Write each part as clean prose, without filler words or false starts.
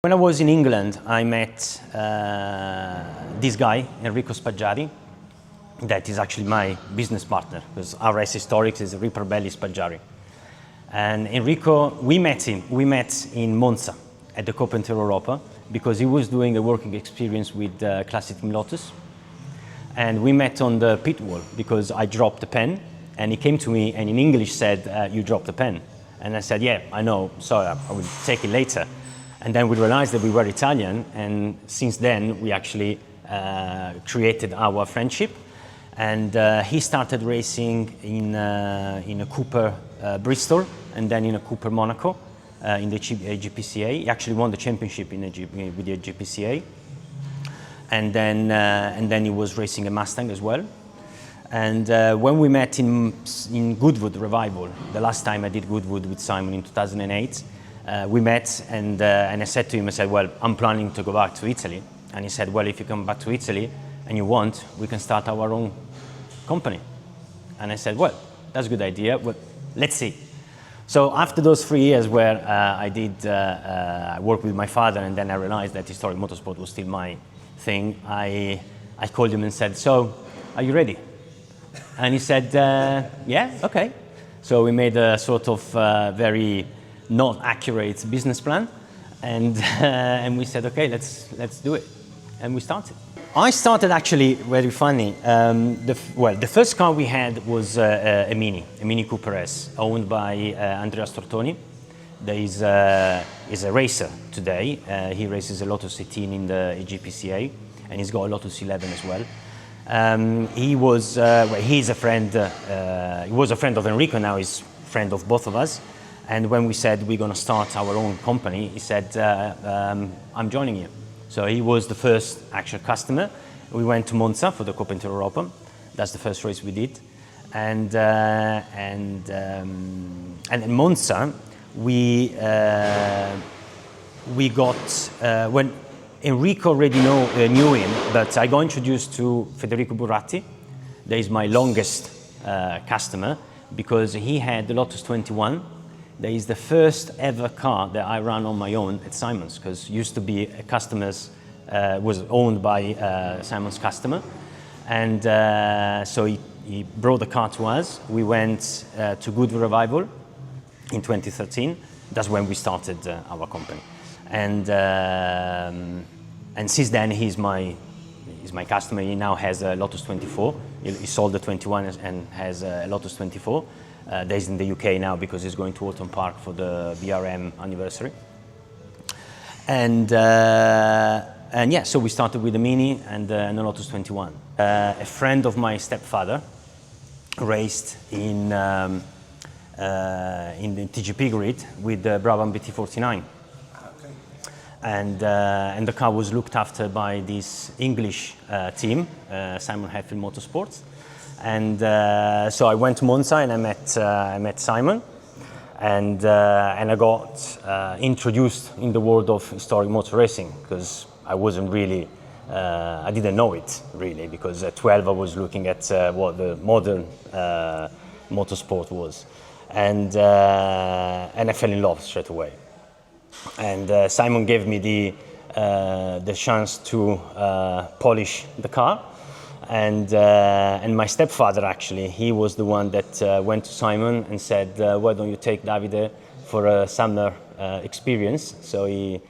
When I was in England, I met this guy, Enrico Spaggiari, that is actually my business partner, because RS Historics is Riparbelli Spaggiari. And Enrico, we met in Monza at the Coppa Europa, because he was doing a working experience with Classic Team Lotus. And we met on the pit wall because I dropped the pen, and he came to me and in English said, you dropped the pen. And I said, yeah, I know, sorry, I will take it later. And then we realized that we were Italian, and since then we actually created our friendship. And he started racing in a Cooper Bristol, and then in a Cooper Monaco in the GPCA. He actually won the championship with the GPCA. And then he was racing a Mustang as well. And when we met in Goodwood Revival, the last time I did Goodwood with Simon in 2008, we met, and I said to him, I said, well, I'm planning to go back to Italy. And he said, well, if you come back to Italy and you want, we can start our own company. And I said, well, that's a good idea, but let's see. So after those 3 years where I did work with my father, and then I realized that Historic Motorsport was still my thing, I called him and said, so, are you ready? And he said, yeah, okay. So we made a sort of very not accurate business plan, and we said, okay, let's do it, and we started. I started actually very funny. The first car we had was a Mini Cooper S, owned by Andrea Stortoni. There is a racer today. He races a Lotus 18 in the GPCA, and he's got a Lotus 11 as well. He's a friend. He was a friend of Enrico. Now he's a friend of both of us. And when we said we're going to start our own company, he said, I'm joining you. So he was the first actual customer. We went to Monza for the Coppa Europa. That's the first race we did. And in Monza, we got, when Enrico already knew him, but I got introduced to Federico Burratti. That is my longest customer, because he had the Lotus 21. That is the first ever car that I ran on my own at Simon's, because used to be a customer's, was owned by Simon's customer. And so he brought the car to us. We went to Good Revival in 2013. That's when we started our company. And since then he's my customer. He now has a Lotus 24. He sold the 21 and has a Lotus 24. He's in the UK now because he's going to Autumn Park for the RRM anniversary. And yeah, so we started with the Mini and the Lotus 21. A friend of my stepfather raced in the TGP grid with the Brabham BT49. Okay. And the car was looked after by this English team, Simon Hatfield Motorsports. And so I went to Monza and I met Simon, and I got introduced in the world of historic motor racing, because I wasn't really, I didn't know it really, because at 12 I was looking at what the modern motorsport was, and I fell in love straight away. And Simon gave me the chance to polish the car. And my stepfather, actually, he was the one that went to Simon and said, why don't you take Davide for a summer experience? So he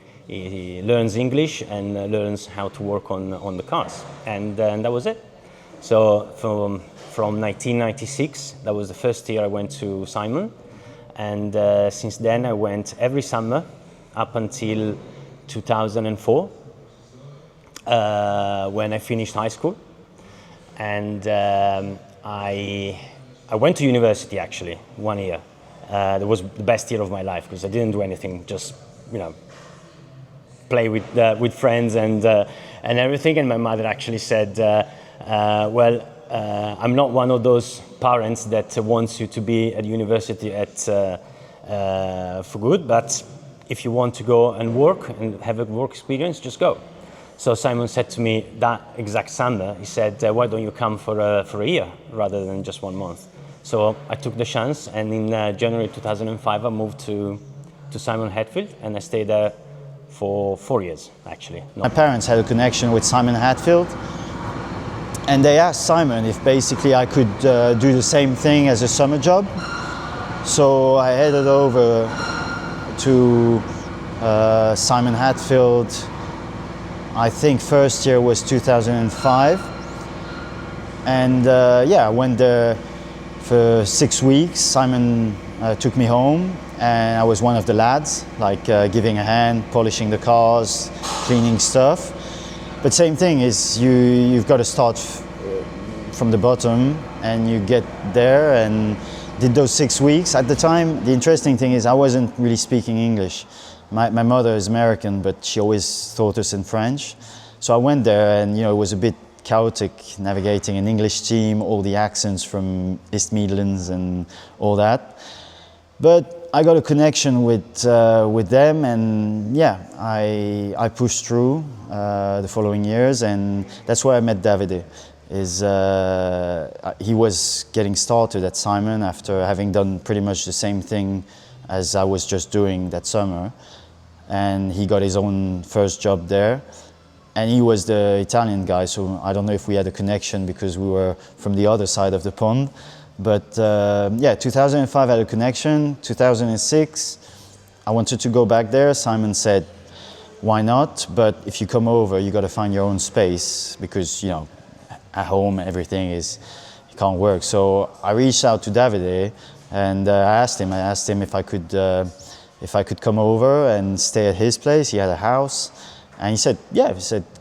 learns English and learns how to work on the cars. And that was it. So from 1996, that was the first year I went to Simon. And since then I went every summer up until 2004, when I finished high school. And I went to university actually 1 year. That was the best year of my life, because I didn't do anything, just play with friends and everything. And my mother actually said, well, I'm not one of those parents that wants you to be at university for good, but if you want to go and work and have a work experience, just go. So Simon said to me that exact summer, he said, why don't you come for a year rather than just 1 month? So I took the chance, and in January 2005 I moved to Simon Hatfield, and I stayed there for 4 years, actually. No. My parents had a connection with Simon Hatfield, and they asked Simon if basically I could do the same thing as a summer job. So I headed over to Simon Hatfield. I think first year was 2005, and I went there for 6 weeks. Simon took me home, and I was one of the lads, like giving a hand, polishing the cars, cleaning stuff. But same thing is you've got to start from the bottom, and you get there and did those 6 weeks. At the time, the interesting thing is I wasn't really speaking English. My mother is American, but she always taught us in French. So I went there, and it was a bit chaotic navigating an English team, all the accents from East Midlands and all that. But I got a connection with them, and I pushed through the following years, and that's where I met Davide. He was getting started at Simon after having done pretty much the same thing as I was just doing that summer, and he got his own first job there, and he was the Italian guy, so I don't know if we had a connection because we were from the other side of the pond, but 2005 I had a connection. 2006 I wanted to go back there. Simon said, why not, but if you come over you got to find your own space because at home everything it can't work. So I reached out to Davide, and I asked him if I could come over and stay at his place. He had a house, and he said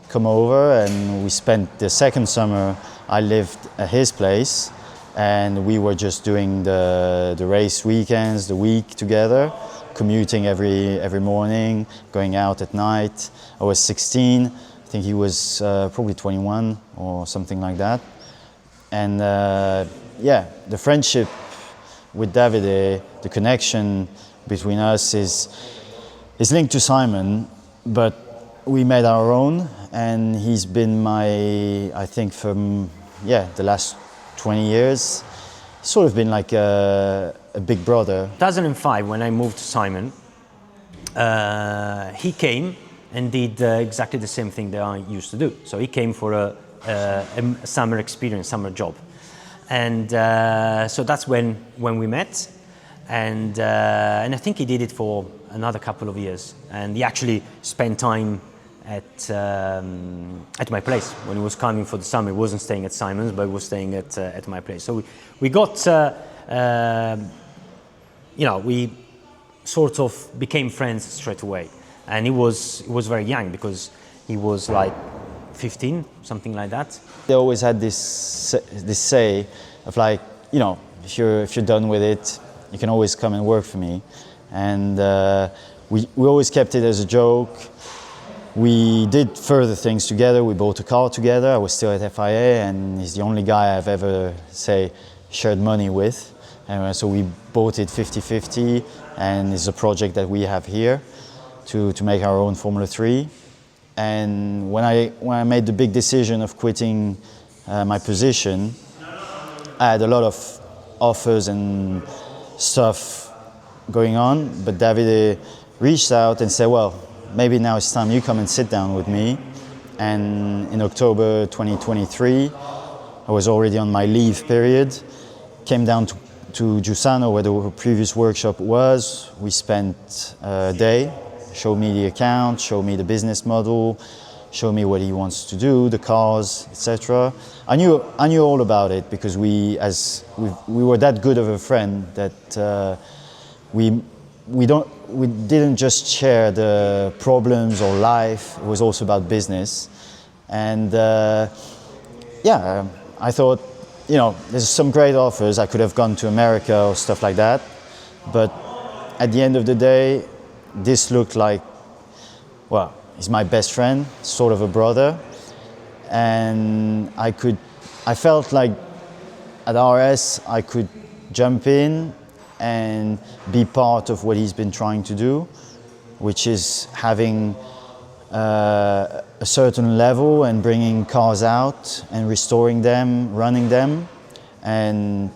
come over, and we spent the second summer I lived at his place, and we were just doing the race weekends, the week together, commuting every morning, going out at night. I was 16, I think he was probably 21 or something like that. And the friendship with Davide, the connection between us is linked to Simon, but we made our own, and he's been I think from the last 20 years, sort of been like a big brother. 2005, when I moved to Simon, he came and did exactly the same thing that I used to do. So he came for a summer experience, summer job. And so that's when we met, and I think he did it for another couple of years, and he actually spent time at my place when he was coming for the summer. He wasn't staying at Simon's, but he was staying at my place. So we got we sort of became friends straight away, and he was very young because he was like 15, something like that. They always had this say of like, if you're done with it, you can always come and work for me. And we always kept it as a joke. We did further things together. We bought a car together. I was still at FIA, and he's the only guy I've ever, shared money with. And so we bought it 50-50, and it's a project that we have here to make our own Formula 3. And when I made the big decision of quitting my position, I had a lot of offers and stuff going on, but Davide reached out and said, well, maybe now it's time you come and sit down with me. And in October 2023, I was already on my leave period, came down to Giussano, where the previous workshop was. We spent a day, showed me the account, showed me the business model, showed me what he wants to do, the cars, etc. I knew all about it because we were that good of a friend that we didn't just share the problems or life. It was also about business. And I thought, there's some great offers. I could have gone to America or stuff like that, but at the end of the day, this looked like, well, he's my best friend, sort of a brother, and I felt like at RS I could jump in and be part of what he's been trying to do, which is having a certain level and bringing cars out and restoring them, running them. And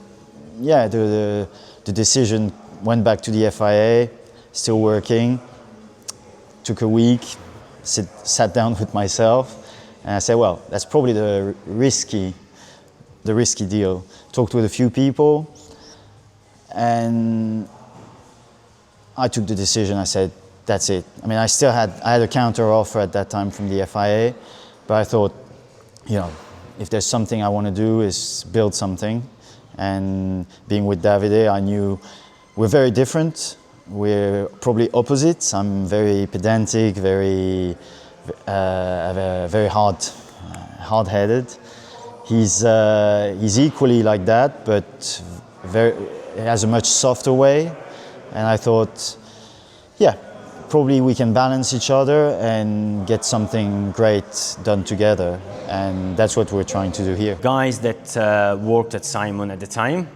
the decision went back to the FIA, still working. took a week, sat down with myself, and I said, well, that's probably the risky deal. Talked with a few people, and I took the decision. I said, that's it. I mean, I had a counter offer at that time from the FIA, but I thought, you know, if there's something I want to do is build something. And being with Davide, I knew we're very different. We're probably opposites. I'm very pedantic, very hard-headed. He's equally like that, but he has a much softer way. And I thought, yeah, probably we can balance each other and get something great done together. And that's what we're trying to do here. Guys that worked at Simon at the time,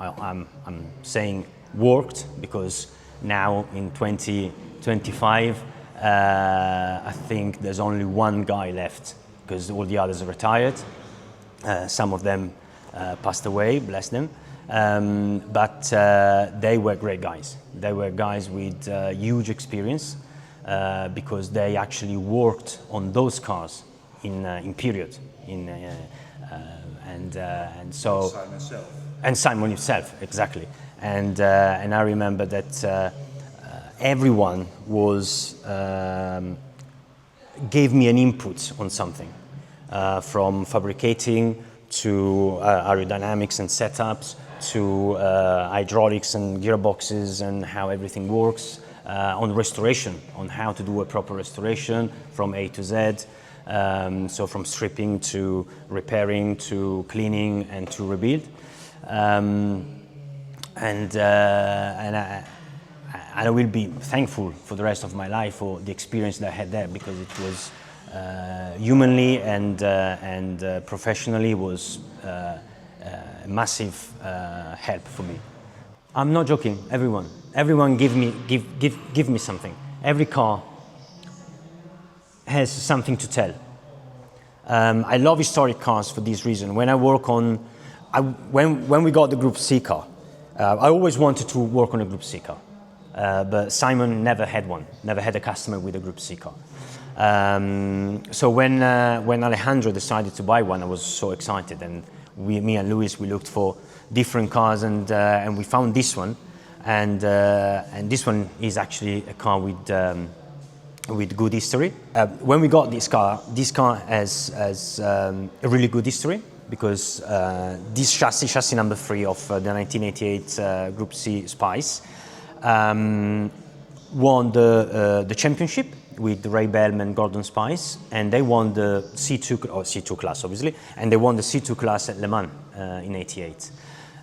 I'm saying worked because now in 2025, I think there's only one guy left because all the others are retired. Some of them passed away, bless them. But they were great guys. They were guys with huge experience because they actually worked on those cars in period. And so. Simon himself. And Simon himself, exactly. And I remember that everyone gave me an input on something, from fabricating to aerodynamics and setups, to hydraulics and gearboxes and how everything works, on restoration, on how to do a proper restoration from A to Z. So from stripping to repairing to cleaning and to rebuild. And I will be thankful for the rest of my life for the experience that I had there, because it was humanly and professionally was a massive help for me. I'm not joking. Everyone give me something. Every car has something to tell. I love historic cars for this reason. When I work on, when we got the Group C car, I always wanted to work on a Group C car, but Simon never had one, never had a customer with a Group C car. So when Alejandro decided to buy one, I was so excited, and me and Louis, we looked for different cars, and we found this one, and this one is actually a car with good history. When we got this car has a really good history, because this chassis number 3 of the 1988 Group C Spice won the championship with Ray Bellman and Gordon Spice, and they won the C2 class, obviously, and they won the C2 class at Le Mans in '88.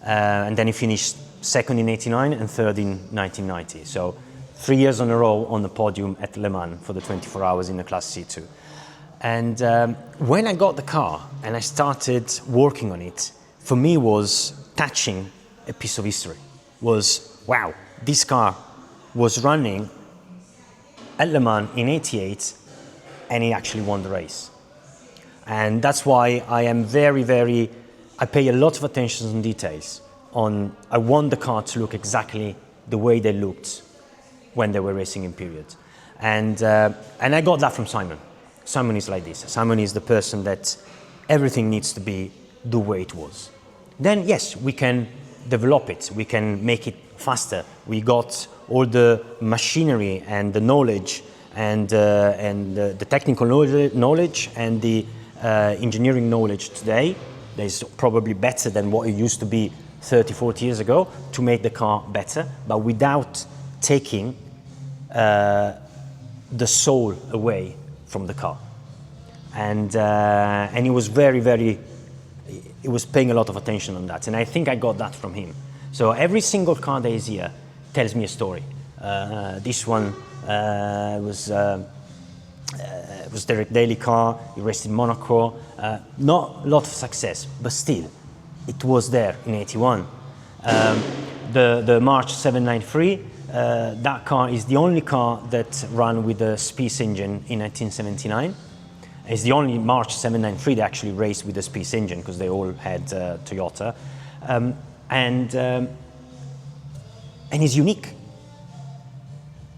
And then he finished second in '89 and third in 1990. So 3 years in a row on the podium at Le Mans for the 24 hours in the class C2. And when I got the car and I started working on it, for me was touching a piece of history. Was, wow, this car was running at Le Mans in '88 and he actually won the race. And that's why I am I pay a lot of attention on details. I want the car to look exactly the way they looked when they were racing in period. And I got that from Simon. Simon is like this. Simon is the person that everything needs to be the way it was. Then yes, we can develop it. We can make it faster. We got all the machinery and the knowledge and the technical knowledge and the engineering knowledge today that is probably better than what it used to be 30, 40 years ago to make the car better, but without taking the soul away from the car. And he was he was paying a lot of attention on that. And I think I got that from him. So every single car that is here tells me a story. This one was Derek Daly car. He raced in Monaco. Not a lot of success, but still, it was there in '81. The March 793, that car is the only car that ran with a Spice engine in 1979. It's the only March 793 that actually raced with a Spice engine, because they all had Toyota. And it's unique.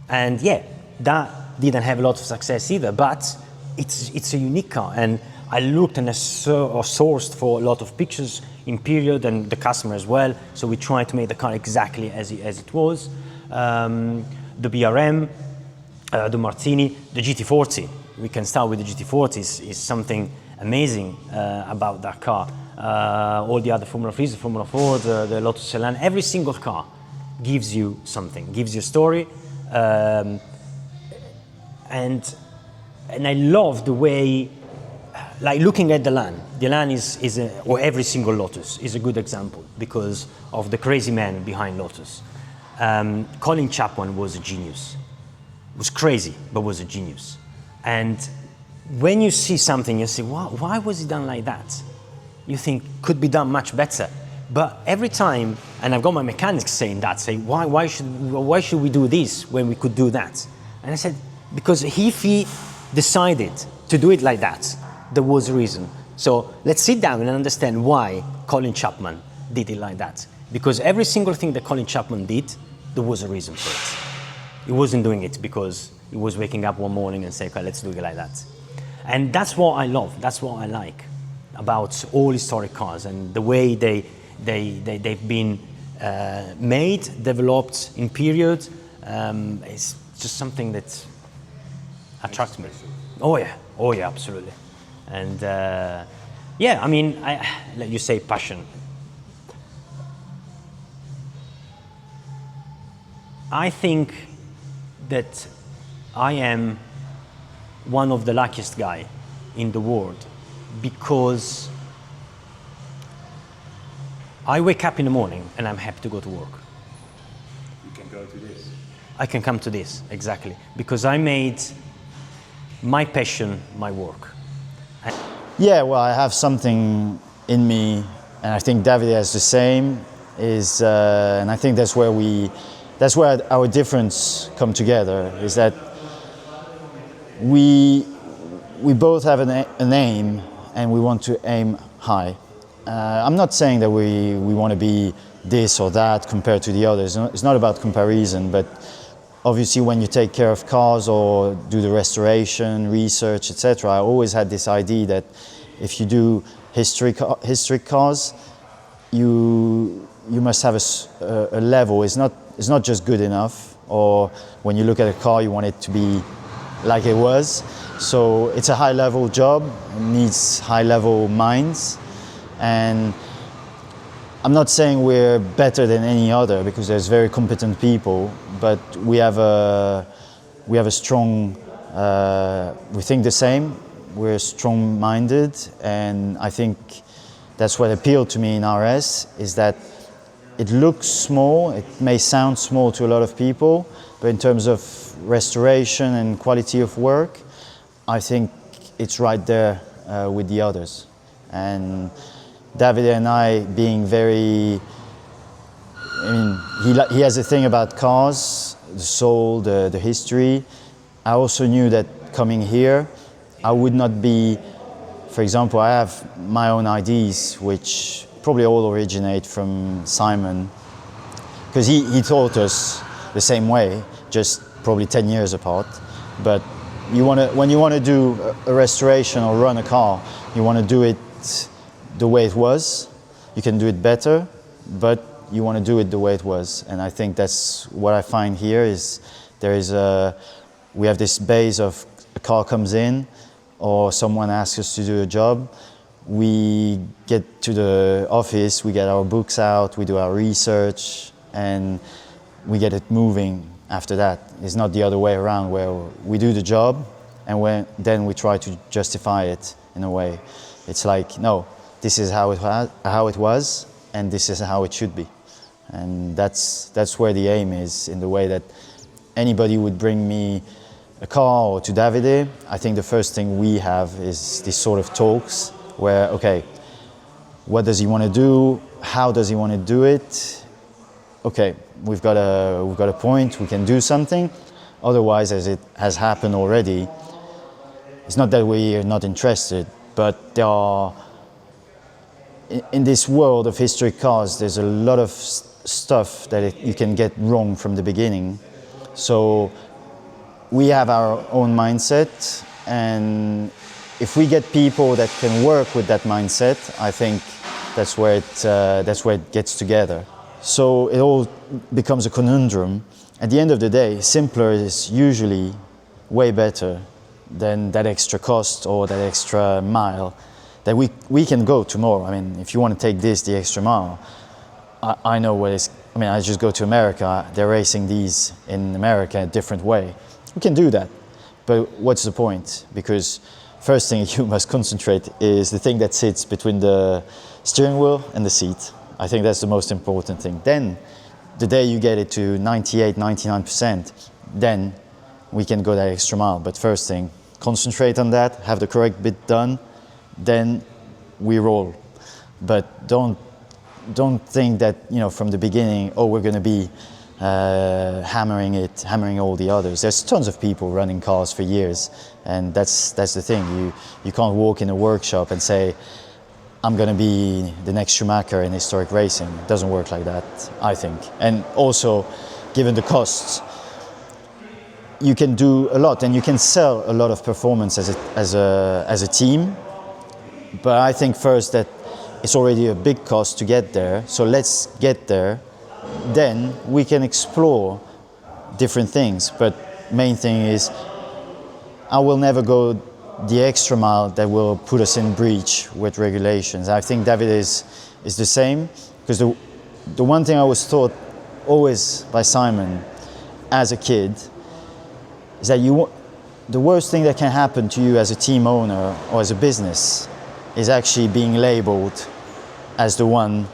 And yeah, that didn't have a lot of success either, but it's a unique car. And I looked and I sourced for a lot of pictures in period, and the customer as well. So we tried to make the car exactly as it was. The BRM, the Martini, the GT40. We can start with the GT40. Is something amazing about that car. All the other Formula 3s, the Formula 4, the Lotus Elan, every single car gives you something, gives you a story. And I love the way, like looking at the Elan. The Elan or every single Lotus is a good example because of the crazy man behind Lotus. Colin Chapman was a genius. Was crazy, but was a genius. And when you see something, you say, why was it done like that? You think, could be done much better. But every time, and I've got my mechanics saying that, why should we do this when we could do that? And I said, because if he decided to do it like that, there was a reason. So let's sit down and understand why Colin Chapman did it like that. Because every single thing that Colin Chapman did, there was a reason for it. He wasn't doing it because he was waking up one morning and saying, okay, let's do it like that. And that's what I love, that's what I like about all historic cars and the way they've been made, developed in period. It's just something that attracts me. Oh yeah, absolutely. And yeah, I mean, let you say passion. I think that I am one of the luckiest guy in the world because I wake up in the morning and I'm happy to go to work. You can go to this. I can come to this, exactly, because I made my passion my work. Yeah, well, I have something in me, and I think Davide has the same. And I think that's where our difference come together. Is that we both have an aim, and we want to aim high. I'm not saying that we want to be this or that compared to the others. It's not about comparison, but obviously when you take care of cars or do the restoration, research, etc., I always had this idea that if you do historic cars, you must have a level. It's not just good enough, or when you look at a car, you want it to be like it was. So it's a high-level job, it needs high-level minds. And I'm not saying we're better than any other because there's very competent people, but we have a strong, we think the same, we're strong-minded, and I think that's what appealed to me in RS, is that it looks small, it may sound small to a lot of people, but in terms of restoration and quality of work, I think it's right there with the others. And Davide and I being very, he has a thing about cars, the soul, the history. I also knew that coming here, I would not be, for example, I have my own ideas, which probably all originate from Simon, because he taught us the same way, just probably 10 years apart. But when you want to do a restoration or run a car, you want to do it the way it was. You can do it better, but you want to do it the way it was. And I think that's what I find here is we have this base of a car comes in or someone asks us to do a job. We get to the office, we get our books out, we do our research, and we get it moving after that. It's not the other way around where we do the job and then we try to justify it in a way. It's like, no, this is how it was, and this is how it should be. And that's where the aim is, in the way that anybody would bring me a car or to Davide. I think the first thing we have is this sort of talks where, okay, what does he want to do? How does he want to do it? Okay, we've got a point, we can do something. Otherwise, as it has happened already, it's not that we are not interested, but there are, in this world of historic cars, there's a lot of stuff that you can get wrong from the beginning. So we have our own mindset, and if we get people that can work with that mindset, I think that's where it gets together. So it all becomes a conundrum. At the end of the day, simpler is usually way better than that extra cost or that extra mile that we can go tomorrow. I mean, if you want to take the extra mile, I know what it's, I mean, I just go to America, they're racing these in America a different way. We can do that, but what's the point? Because first thing you must concentrate is the thing that sits between the steering wheel and the seat. I think that's the most important thing. Then, the day you get it to 98, 99%, then we can go that extra mile. But first thing, concentrate on that, have the correct bit done, then we roll. But don't think that, you know, from the beginning, oh, we're going to be hammering all the others. There's tons of people running cars for years, and that's the thing. You can't walk in a workshop and say, I'm going to be the next Schumacher in historic racing. It doesn't work like that, I think. And also, given the costs, you can do a lot, and you can sell a lot of performance as a team. But I think first that it's already a big cost to get there, so let's get there. Then we can explore different things. But main thing is, I will never go the extra mile that will put us in breach with regulations. I think David is the same, because the one thing I was taught always by Simon as a kid is that the worst thing that can happen to you as a team owner or as a business is actually being labeled as the one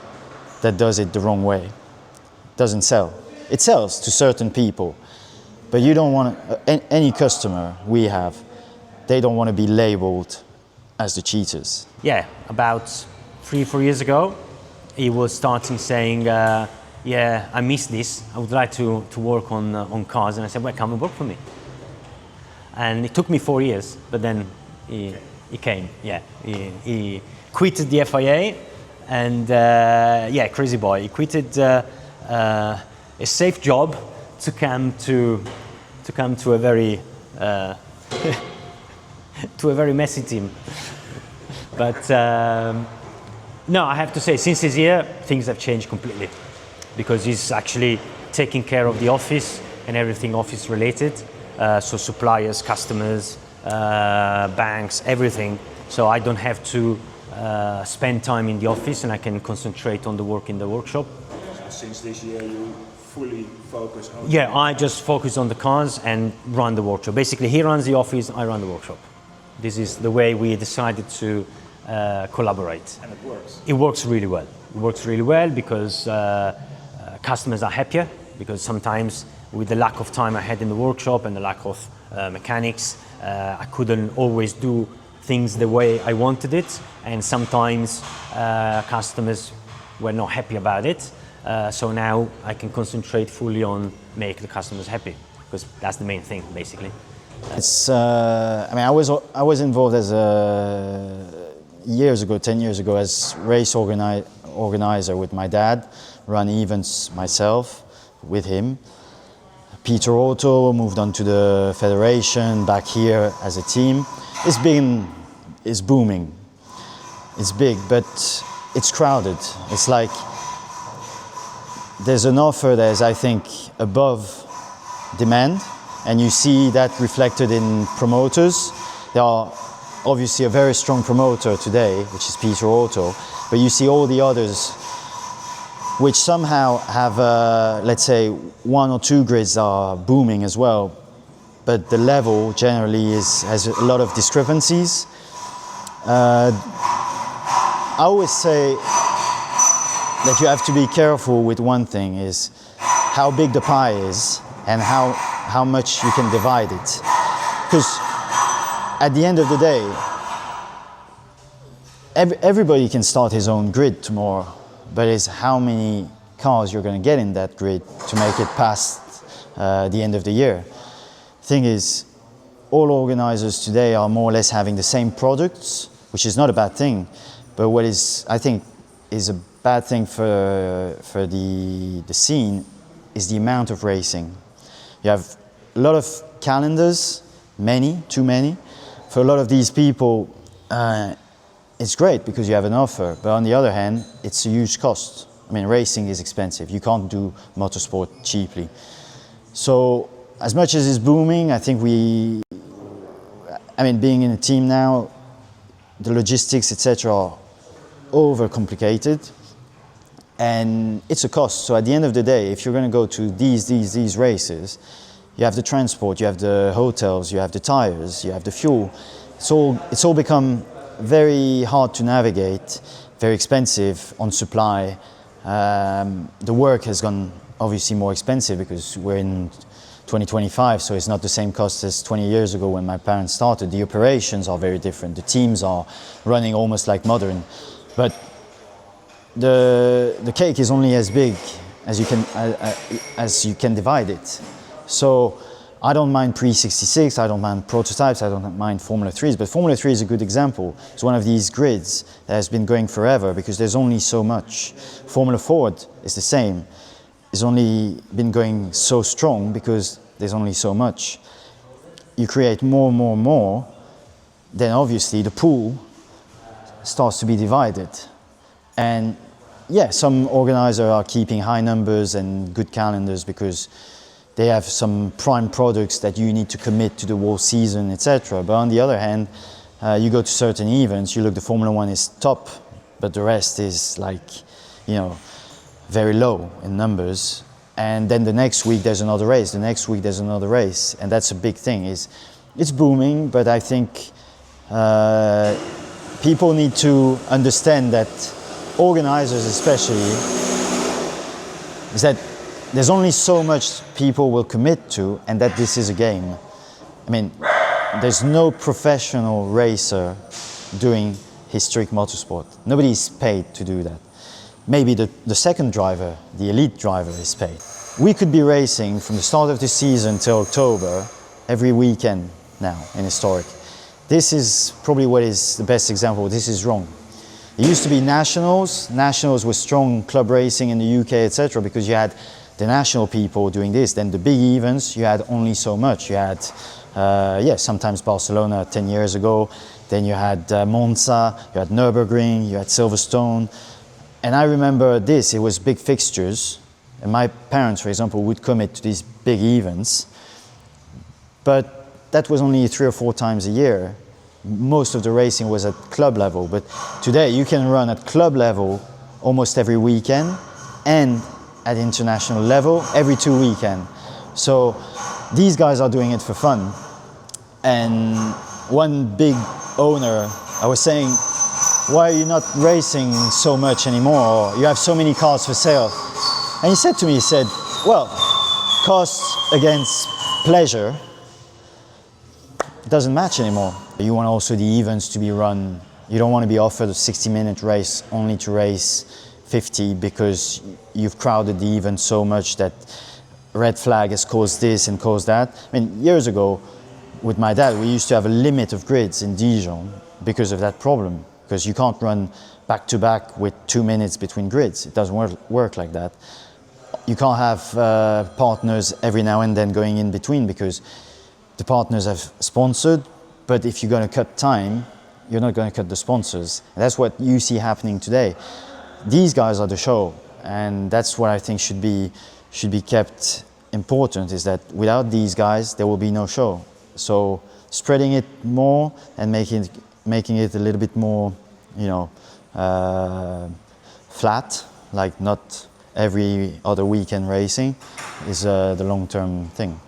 that does it the wrong way. It doesn't sell. It sells to certain people, but you don't want any customer we have, they don't want to be labeled as the cheaters. Yeah, about 3-4 years ago, he was starting saying, yeah, I miss this. I would like to work on cars. And I said, well, come and work for me. And it took me 4 years, but then he came. Yeah, he quitted the FIA, and yeah, crazy boy. He quitted a safe job to come to a very to a very messy team. But no, I have to say, since he's here, things have changed completely, because he's actually taking care of the office and everything office related. So suppliers, customers, banks, everything. So I don't have to spend time in the office, and I can concentrate on the work in the workshop. Since this year, you fully focus on... Yeah, I just focus on the cars and run the workshop. Basically, he runs the office, I run the workshop. This is the way we decided to collaborate. And it works. It works really well. It works really well because customers are happier, because sometimes with the lack of time I had in the workshop and the lack of mechanics, I couldn't always do things the way I wanted it, and sometimes customers were not happy about it. So now I can concentrate fully on make the customers happy, because that's the main thing, basically. It's, I mean, I was involved as 10 years ago, as race organizer with my dad, run events myself with him. Peter Otto moved on to the federation, back here as a team. It's booming. It's big, but it's crowded. It's like there's an offer that is, I think, above demand, and you see that reflected in promoters. There are obviously a very strong promoter today, which is Peter Otto, but you see all the others which somehow have, let's say, 1 or 2 grids are booming as well, but the level generally has a lot of discrepancies. I always say that you have to be careful with one thing, is how big the pie is and how much you can divide it. Because at the end of the day, everybody can start his own grid tomorrow, but it's how many cars you're going to get in that grid to make it past the end of the year. Thing is, all organizers today are more or less having the same products, which is not a bad thing, but what is, I think, is a bad thing for the scene is the amount of racing. You have a lot of calendars, many, too many. For a lot of these people, it's great because you have an offer, but on the other hand, it's a huge cost. I mean, racing is expensive. You can't do motorsport cheaply. So as much as it's booming, I think being in a team now, the logistics, etc., are overcomplicated, and it's a cost. So at the end of the day, if you're going to go to these races, you have the transport, you have the hotels, you have the tires, you have the fuel. It's all become very hard to navigate, very expensive on supply. The work has gone obviously more expensive because we're in 2025, so it's not the same cost as 20 years ago when my parents started. The operations are very different. The teams are running almost like modern, but the cake is only as big as you can divide it. So I don't mind pre-66, I don't mind prototypes, I don't mind Formula 3s, but Formula 3 is a good example. It's one of these grids that has been going forever because there's only so much. Formula Ford is the same. It's only been going so strong because there's only so much. You create more, then obviously the pool starts to be divided. And yeah, some organizers are keeping high numbers and good calendars because they have some prime products that you need to commit to the whole season, etc. But on the other hand, you go to certain events, you look, the Formula One is top, but the rest is like, very low in numbers. And then the next week there's another race, the next week there's another race. And that's a big thing. It's booming, but I think people need to understand that, organizers especially, is that there's only so much people will commit to, and that this is a game. I mean, there's no professional racer doing historic motorsport. Nobody is paid to do that. Maybe the second driver, the elite driver, is paid. We could be racing from the start of the season till October, every weekend now in Historic. This is probably what is the best example. This is wrong. It used to be nationals. Nationals were strong club racing in the UK, etc., because you had the national people doing this. Then the big events, you had only so much. You had, sometimes Barcelona 10 years ago. Then you had Monza, you had Nürburgring, you had Silverstone. And I remember this, it was big fixtures. And my parents, for example, would commit to these big events. But that was only 3 or 4 times a year. Most of the racing was at club level. But today you can run at club level almost every weekend and at international level every 2 weekends. So these guys are doing it for fun. And one big owner, I was saying, why are you not racing so much anymore? You have so many cars for sale. And he said to me, well, cost against pleasure doesn't match anymore. You want also the events to be run. You don't want to be offered a 60-minute race only to race 50 because you've crowded the event so much that red flag has caused this and caused that. I mean, years ago, with my dad, we used to have a limit of grids in Dijon because of that problem. Because you can't run back-to-back with 2 minutes between grids. It doesn't work like that. You can't have partners every now and then going in between because the partners have sponsored, but if you're going to cut time, you're not going to cut the sponsors. And that's what you see happening today. These guys are the show, and that's what I think should be kept important, is that without these guys, there will be no show. So spreading it more and making it a little bit more, flat, like not every other weekend racing, is the long-term thing.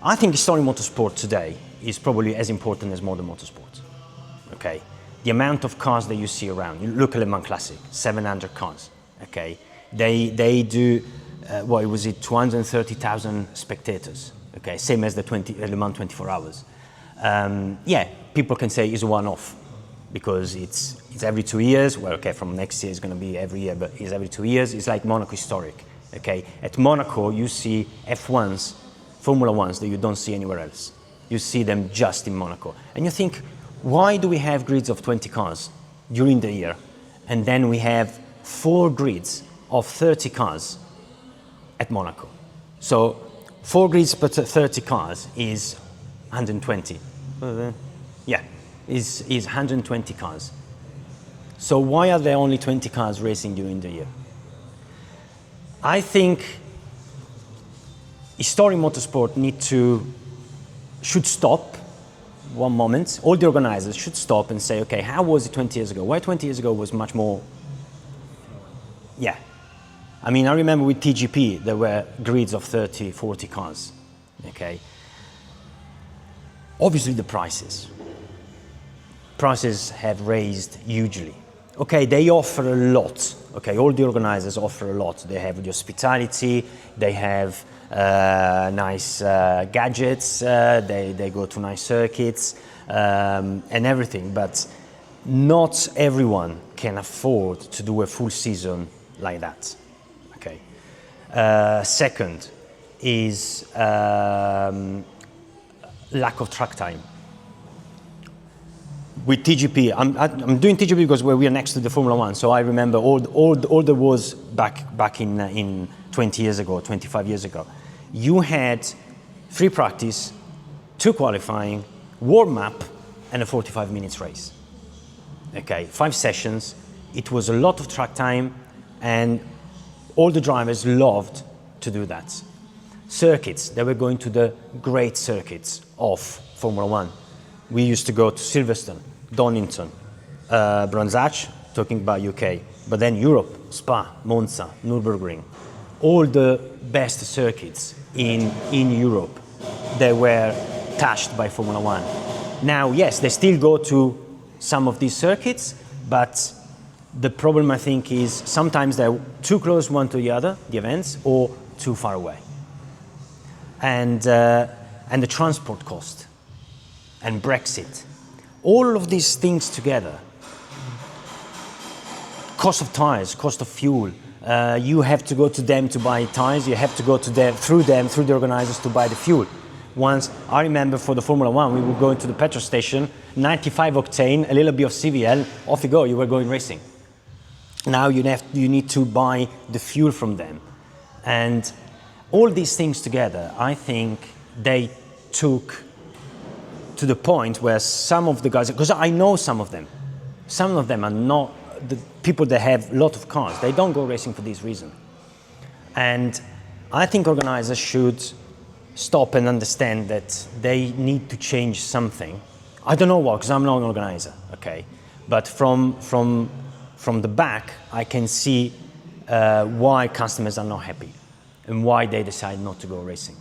I think historic motorsport today is probably as important as modern motorsport. Okay, the amount of cars that you see around. You look at Le Mans Classic, 700 cars. Okay, they do 230,000 spectators. Okay, same as the Le Mans 24 hours. People can say it's a one-off because it's every 2 years. Well, okay, from next year it's going to be every year, but it's every 2 years. It's like Monaco Historic. Okay, at Monaco you see F1s, Formula Ones that you don't see anywhere else. You see them just in Monaco, and you think, why do we have grids of 20 cars during the year, and then we have 4 grids of 30 cars at Monaco? So 4 grids per 30 cars is 120. Yeah, is 120 cars. So why are there only 20 cars racing during the year? I think Historic Motorsport should stop one moment. All the organizers should stop and say, okay, how was it 20 years ago? Why 20 years ago was much more, yeah. I mean, I remember with TGP, there were grids of 30, 40 cars, okay? Obviously the prices. Prices have raised hugely. Okay, they offer a lot. Okay, all the organizers offer a lot. They have the hospitality, they have nice gadgets, they go to nice circuits and everything, but not everyone can afford to do a full season like that. Okay. Second is lack of track time. With TGP, I'm doing TGP because we are next to the Formula One, so I remember all there was back in 20 years ago, 25 years ago. You had 3 practice, 2 qualifying, warm-up, and a 45 minutes race. Okay, 5 sessions. It was a lot of track time, and all the drivers loved to do that. Circuits, they were going to the great circuits of Formula One. We used to go to Silverstone, Donington, Brands Hatch, talking about UK, but then Europe, Spa, Monza, Nürburgring, all the best circuits in Europe, they were touched by Formula One. Now, yes, they still go to some of these circuits, but the problem, I think, is sometimes they're too close one to the other, the events, or too far away. And the transport cost, and Brexit, all of these things together, cost of tires, cost of fuel, you have to go to them to buy tires, you have to go to them, through the organizers to buy the fuel. Once, I remember for the Formula One, we would go into the petrol station, 95 octane, a little bit of CVL, off you go, you were going racing. Now you need to buy the fuel from them. And all these things together, I think they took to the point where some of the guys, because I know some of them are not the people that have a lot of cars. They don't go racing for this reason. And I think organizers should stop and understand that they need to change something. I don't know what, because I'm not an organizer, okay? But from the back, I can see why customers are not happy and why they decide not to go racing.